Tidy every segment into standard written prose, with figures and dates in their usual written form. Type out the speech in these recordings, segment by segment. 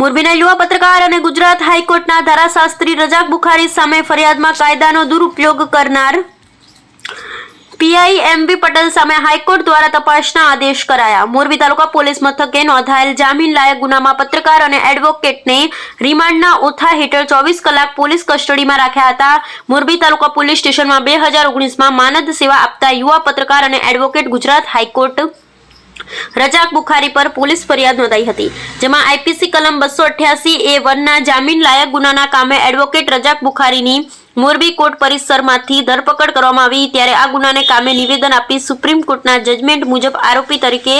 મોરબીના યુવા પત્રકાર અને ગુજરાત હાઈકોર્ટના ધારાશાસ્ત્રી રજાક બુખારી સામે ફરિયાદમાં કાયદાનો દુરુપયોગ કરનાર પીઆઈ એમબી પટેલ સામે હાઈકોર્ટ દ્વારા તપાસના આદેશ કરાયા। મોરબી તાલુકા પોલીસ મથકે નોંધાયેલ જામીન લાયક ગુનામાં પત્રકાર અને એડવોકેટને રિમાન્ડના ઓથા હેઠળ 24 કલાક પોલીસ કસ્ટડીમાં રાખ્યા હતા। મોરબી તાલુકા પોલીસ સ્ટેશનમાં 2019માં માનદ સેવા આપતા યુવા પત્રકાર અને એડવોકેટ ગુજરાત હાઈકોર્ટ રજાક બુખારી પર પોલીસ ફરિયાદ નોંધાઈ હતી, જેમાં આઈપીસી કલમ 288A1 ના જામીન લાયક ગુનાના કામે એડવોકેટ રજાક બુખારીની મોરબી કોર્ટ પરિસરમાંથી ધરપકડ કરવામાં આવી। ત્યારે આ ગુનાને કામે નિવેદન આપી સુપ્રીમ કોર્ટના જજમેન્ટ મુજબ આરોપી તરીકે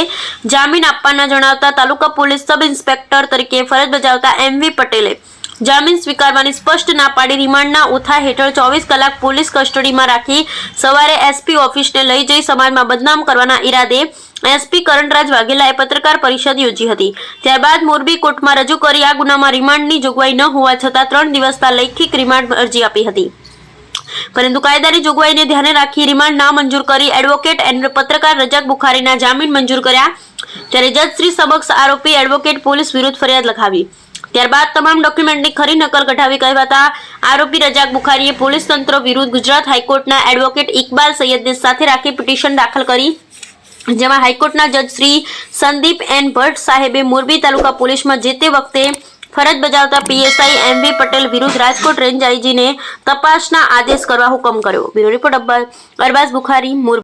જામીન આપવાના જણાવતા તાલુકા પોલીસ સબ ઇન્સ્પેક્ટર તરીકે ફરજ બજાવતા એમવી પટેલે જામીન સ્વીકારવાની સ્પષ્ટ ના પાડી રિમાન્ડના ઓથા હેઠળ 24 કલાક પોલીસ કસ્ટડીમાં રાખી સવારે એસપી ઓફિસને લઈ જઈ સમાજમાં બદનામ કરવાના ઈરાદે એસપી કરણરાજ વાઘેલાએ પત્રકાર પરિષદ યોજી હતી। ત્યારબાદ મોરબી કોર્ટમાં રજૂ કરી આ ગુનામાં રિમાન્ડની જોગવાઈ ન હોવા છતાં 3 દિવસના લૈખિક રિમાન્ડ અરજી આપી હતી, પરંતુ કાયદાની જોગવાઈને ધ્યાને રાખી રિમાન્ડ નામંજૂર કરી એડવોકેટ અને પત્રકાર રજાક બુખારીના જામીન મંજૂર કર્યા। ત્યારે જજ શ્રી સમક્ષ આરોપી એડવોકેટ પોલીસ વિરુદ્ધ ફરિયાદ લખાવી। ત્યારબાદ તમામ ડોક્યુમેન્ટની ખરી નકલ કઢાવી કહેવાતા આરોપી રજાક બુખારીએ પોલીસ તંત્ર વિરુદ્ધ ગુજરાત હાઈકોર્ટના એડવોકેટ ઇકબાલ સૈયદને સાથે રાખી પિટિશન દાખલ કરી, જેમાં હાઈકોર્ટના જજ શ્રી સંદીપ એન ભટ્ટ સાહેબે મોરબી તાલુકા પોલીસમાં જે તે વખતે ફરજ બજાવતા પીએસઆઈ એમવી પટેલ વિરુદ્ધ રાજકોટ રેન્જ આઈજીને તપાસના આદેશ કરવા હુકમ કર્યો। Bureau report Arbaaz Bukhari, Morbi.